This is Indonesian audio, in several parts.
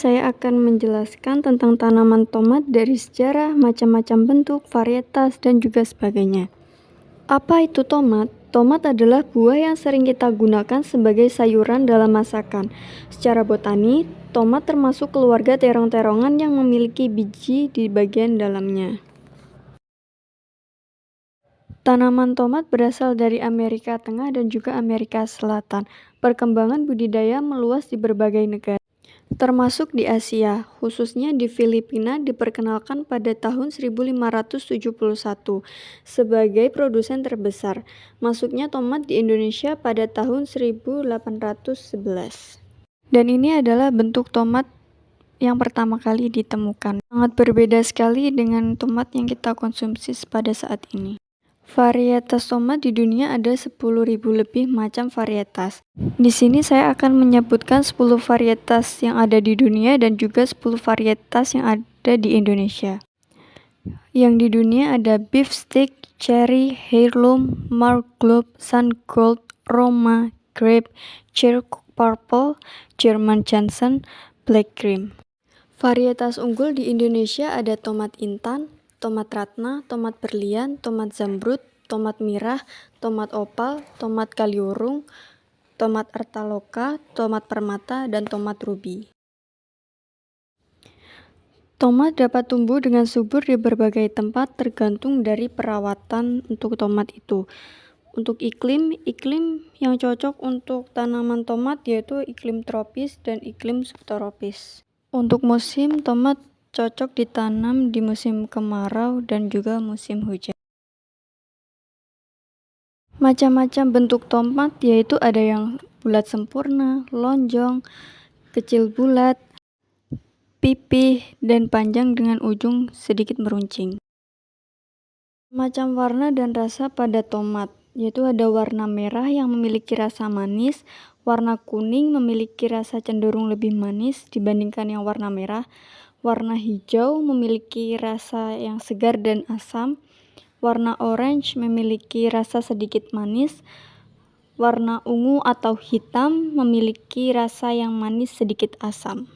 saya akan menjelaskan tentang tanaman tomat dari sejarah, macam-macam bentuk, varietas, dan juga sebagainya. Apa itu tomat? Tomat adalah buah yang sering kita gunakan sebagai sayuran dalam masakan. Secara botani, tomat termasuk keluarga terong-terongan yang memiliki biji di bagian dalamnya. Tanaman tomat berasal dari Amerika Tengah dan juga Amerika Selatan. Perkembangan budidaya meluas di berbagai negara, termasuk di Asia, khususnya di Filipina diperkenalkan pada tahun 1571 sebagai produsen terbesar. Masuknya tomat di Indonesia pada tahun 1811. Dan ini adalah bentuk tomat yang pertama kali ditemukan. Sangat berbeda sekali dengan tomat yang kita konsumsi pada saat ini. Varietas tomat di dunia ada 10.000 lebih macam varietas. Di sini saya akan menyebutkan 10 varietas yang ada di dunia dan juga 10 varietas yang ada di Indonesia. Yang di dunia ada beefsteak, cherry, heirloom, mark globe, sun gold, roma, grape, chercook purple, German Johnson, black cream. Varietas unggul di Indonesia ada tomat intan, tomat ratna, tomat berlian, tomat zamrud, tomat mirah, tomat opal, tomat kaliurung, tomat artaloka, tomat permata, dan tomat ruby. Tomat dapat tumbuh dengan subur di berbagai tempat tergantung dari perawatan untuk tomat itu. Untuk iklim yang cocok untuk tanaman tomat yaitu iklim tropis dan iklim subtropis. Untuk musim, tomat cocok ditanam di musim kemarau dan juga musim hujan. Macam-macam bentuk tomat yaitu ada yang bulat sempurna, lonjong, kecil bulat, pipih, dan panjang dengan ujung sedikit meruncing. Macam warna dan rasa pada tomat yaitu ada warna merah yang memiliki rasa manis, warna kuning memiliki rasa cenderung lebih manis dibandingkan yang warna merah, warna hijau memiliki rasa yang segar dan asam, warna orange memiliki rasa sedikit manis, warna ungu atau hitam memiliki rasa yang manis sedikit asam.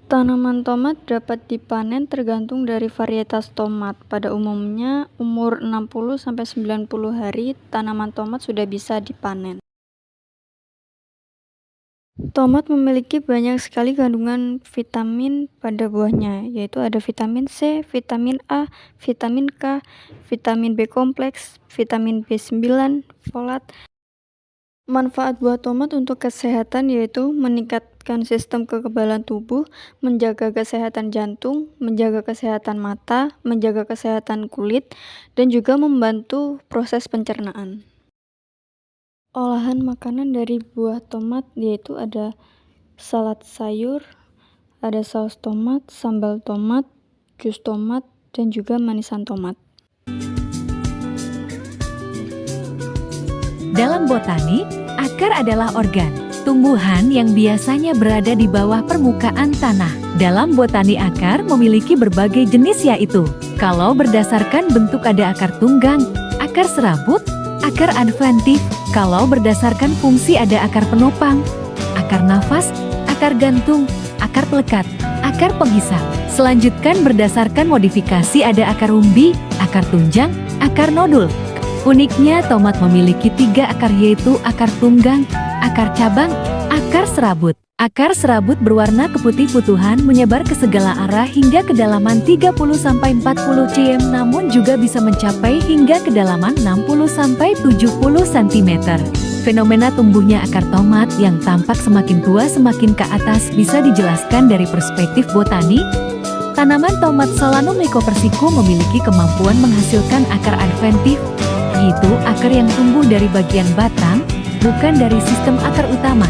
Tanaman tomat dapat dipanen tergantung dari varietas tomat. Pada umumnya, umur 60-90 hari, tanaman tomat sudah bisa dipanen. Tomat memiliki banyak sekali kandungan vitamin pada buahnya, yaitu ada vitamin C, vitamin A, vitamin K, vitamin B kompleks, vitamin B9, folat. Manfaat buah tomat untuk kesehatan yaitu meningkatkan sistem kekebalan tubuh, menjaga kesehatan jantung, menjaga kesehatan mata, menjaga kesehatan kulit, dan juga membantu proses pencernaan. Olahan makanan dari buah tomat yaitu ada salad sayur, ada saus tomat, sambal tomat, jus tomat, dan juga manisan tomat. Dalam botani, akar adalah organ, tumbuhan yang biasanya berada di bawah permukaan tanah. Dalam botani akar memiliki berbagai jenis yaitu, kalau berdasarkan bentuk ada akar tunggang, akar serabut, akar adventif, kalau berdasarkan fungsi ada akar penopang, akar nafas, akar gantung, akar pelekat, akar penghisap. Selanjutkan berdasarkan modifikasi ada akar umbi, akar tunjang, akar nodul. Uniknya tomat memiliki 3 akar yaitu akar tunggang, akar cabang, akar serabut. Akar serabut berwarna keputih-putuhan menyebar ke segala arah hingga kedalaman 30-40 cm namun juga bisa mencapai hingga kedalaman 60-70 cm. Fenomena tumbuhnya akar tomat yang tampak semakin tua semakin ke atas bisa dijelaskan dari perspektif botani. Tanaman tomat Solanum lycopersicum memiliki kemampuan menghasilkan akar adventif, yaitu akar yang tumbuh dari bagian batang, bukan dari sistem akar utama.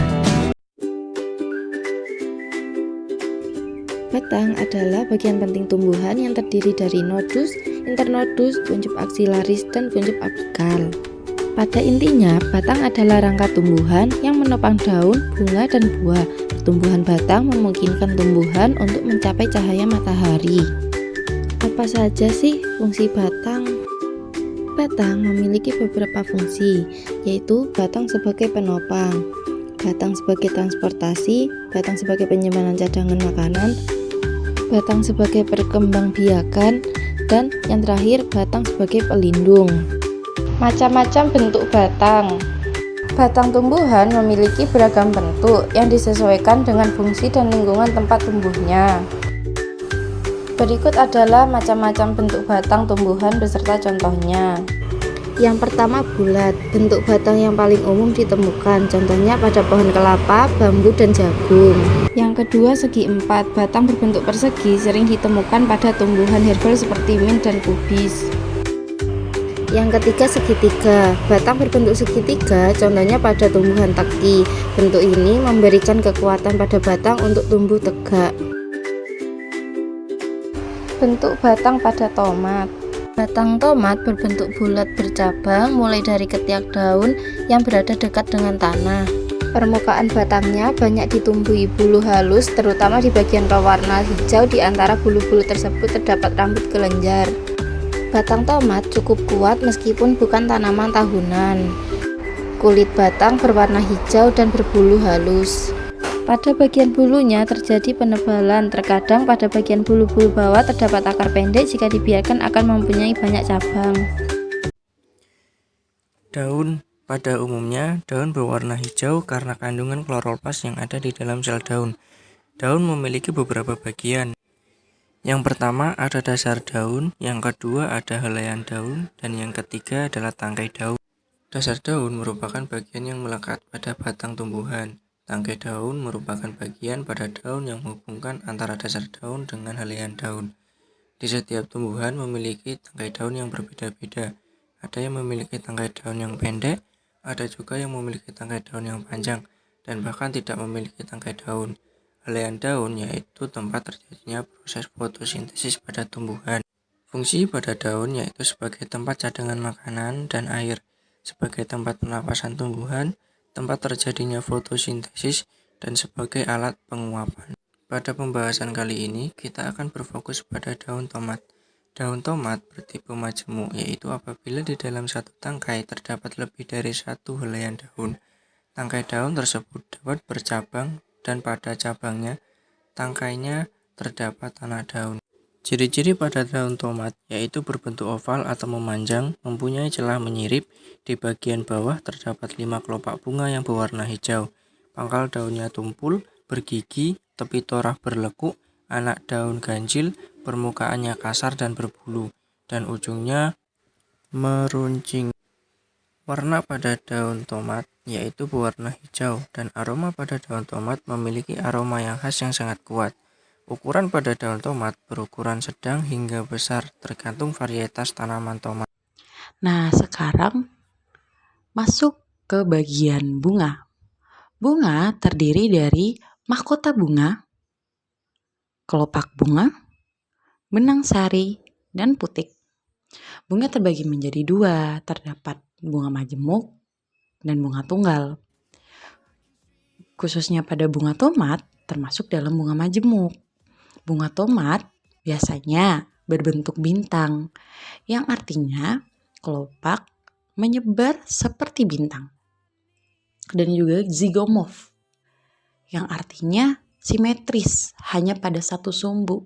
Batang adalah bagian penting tumbuhan yang terdiri dari nodus, internodus, kuncup aksilaris, dan kuncup apikal. Pada intinya, batang adalah rangka tumbuhan yang menopang daun, bunga, dan buah. Pertumbuhan batang memungkinkan tumbuhan untuk mencapai cahaya matahari. Apa saja sih fungsi batang? Batang memiliki beberapa fungsi, yaitu batang sebagai penopang. batang sebagai transportasi, batang sebagai penyimpanan cadangan makanan, batang sebagai perkembangbiakan, dan yang terakhir batang sebagai pelindung. Macam-macam bentuk batang. Batang tumbuhan memiliki beragam bentuk yang disesuaikan dengan fungsi dan lingkungan tempat tumbuhnya. Berikut adalah macam-macam bentuk batang tumbuhan beserta contohnya. Yang pertama bulat, bentuk batang yang paling umum ditemukan, contohnya pada pohon kelapa, bambu, dan jagung. Yang kedua segi empat, batang berbentuk persegi sering ditemukan pada tumbuhan herbal seperti mint dan kubis. Yang ketiga segitiga, batang berbentuk segitiga, contohnya pada tumbuhan teki. Bentuk ini memberikan kekuatan pada batang untuk tumbuh tegak. Bentuk batang pada tomat. Batang tomat berbentuk bulat bercabang mulai dari ketiak daun yang berada dekat dengan tanah. Permukaan batangnya banyak ditumbuhi bulu halus, terutama di bagian berwarna hijau. Di antara bulu-bulu tersebut terdapat rambut kelenjar. Batang tomat cukup kuat meskipun bukan tanaman tahunan. Kulit batang berwarna hijau dan berbulu halus. Pada bagian bulunya terjadi penebalan, terkadang pada bagian bulu-bulu bawah terdapat akar pendek, jika dibiarkan akan mempunyai banyak cabang. Daun. Pada umumnya, daun berwarna hijau karena kandungan kloroplast yang ada di dalam sel daun. Daun memiliki beberapa bagian. Yang pertama ada dasar daun, yang kedua ada helaian daun, dan yang ketiga adalah tangkai daun. Dasar daun merupakan bagian yang melekat pada batang tumbuhan. Tangkai daun merupakan bagian pada daun yang menghubungkan antara dasar daun dengan helaian daun. Di setiap tumbuhan memiliki tangkai daun yang berbeda-beda. Ada yang memiliki tangkai daun yang pendek, ada juga yang memiliki tangkai daun yang panjang, dan bahkan tidak memiliki tangkai daun. Helaian daun yaitu tempat terjadinya proses fotosintesis pada tumbuhan. Fungsi pada daun yaitu sebagai tempat cadangan makanan dan air, sebagai tempat pernapasan tumbuhan, tempat terjadinya fotosintesis, dan sebagai alat penguapan. Pada pembahasan kali ini, kita akan berfokus pada daun tomat. Daun tomat bertipe majemuk, yaitu apabila di dalam satu tangkai terdapat lebih dari satu helaian daun. Tangkai daun tersebut dapat bercabang, dan pada cabangnya, tangkainya terdapat tanah daun. Ciri-ciri pada daun tomat yaitu berbentuk oval atau memanjang, mempunyai celah menyirip. Di bagian bawah terdapat 5 kelopak bunga yang berwarna hijau. Pangkal daunnya tumpul, bergigi, tepi torah berlekuk, anak daun ganjil, permukaannya kasar dan berbulu, dan ujungnya meruncing. Warna pada daun tomat yaitu berwarna hijau, dan aroma pada daun tomat memiliki aroma yang khas yang sangat kuat. Ukuran pada daun tomat berukuran sedang hingga besar, tergantung varietas tanaman tomat. Nah, sekarang masuk ke bagian bunga. Bunga terdiri dari mahkota bunga, kelopak bunga, benang sari, dan putik. Bunga terbagi menjadi dua, terdapat bunga majemuk dan bunga tunggal. Khususnya pada bunga tomat termasuk dalam bunga majemuk. Bunga tomat biasanya berbentuk bintang, yang artinya kelopak menyebar seperti bintang. Dan juga zigomorf, yang artinya simetris, hanya pada satu sumbu.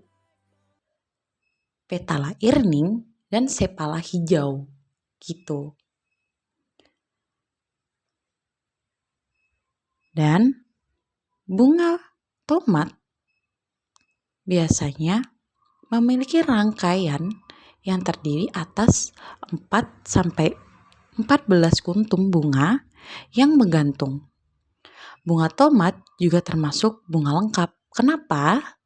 Petala irning dan sepala hijau, gitu. Dan bunga tomat biasanya memiliki rangkaian yang terdiri atas 4-14 kuntum bunga yang menggantung. Bunga tomat juga termasuk bunga lengkap. Kenapa?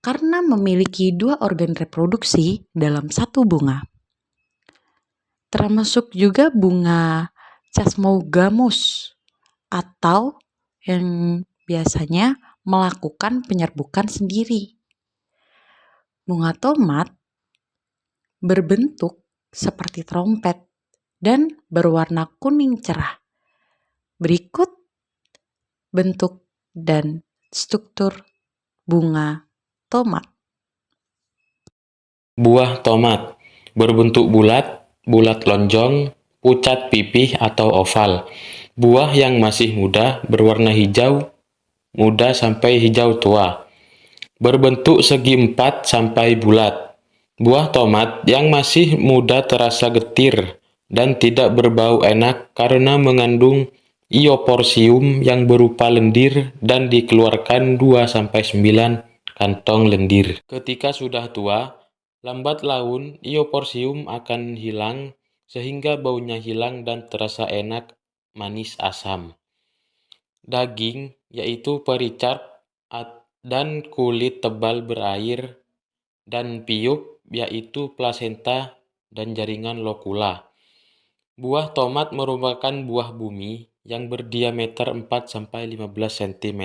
Karena memiliki 2 organ reproduksi dalam satu bunga. Termasuk juga bunga Chasmogamus atau yang biasanya melakukan penyerbukan sendiri. Bunga tomat berbentuk seperti trompet dan berwarna kuning cerah. Berikut bentuk dan struktur bunga tomat. Buah tomat berbentuk bulat, bulat lonjong, pucat pipih atau oval. Buah yang masih muda berwarna hijau muda sampai hijau tua, berbentuk segi 4 sampai bulat. Buah tomat yang masih muda terasa getir dan tidak berbau enak karena mengandung ioporsium yang berupa lendir dan dikeluarkan 2-9 kantong lendir. Ketika sudah tua, lambat laun ioporsium akan hilang sehingga baunya hilang dan terasa enak, manis, asam. Daging, yaitu pericak dan kulit tebal berair, dan piup, yaitu plasenta dan jaringan lokula. Buah tomat merupakan buah bumi yang berdiameter 4-15 cm.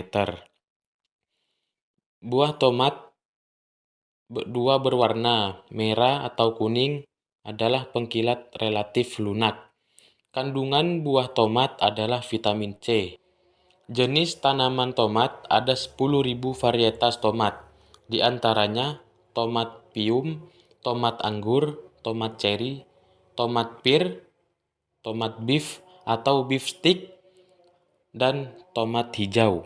Buah tomat dua berwarna merah atau kuning adalah pengkilat relatif lunak. Kandungan buah tomat adalah vitamin C. Jenis tanaman tomat ada 10.000 varietas tomat, di antaranya tomat pium, tomat anggur, tomat ceri, tomat pir, tomat beef atau beef stick, dan tomat hijau.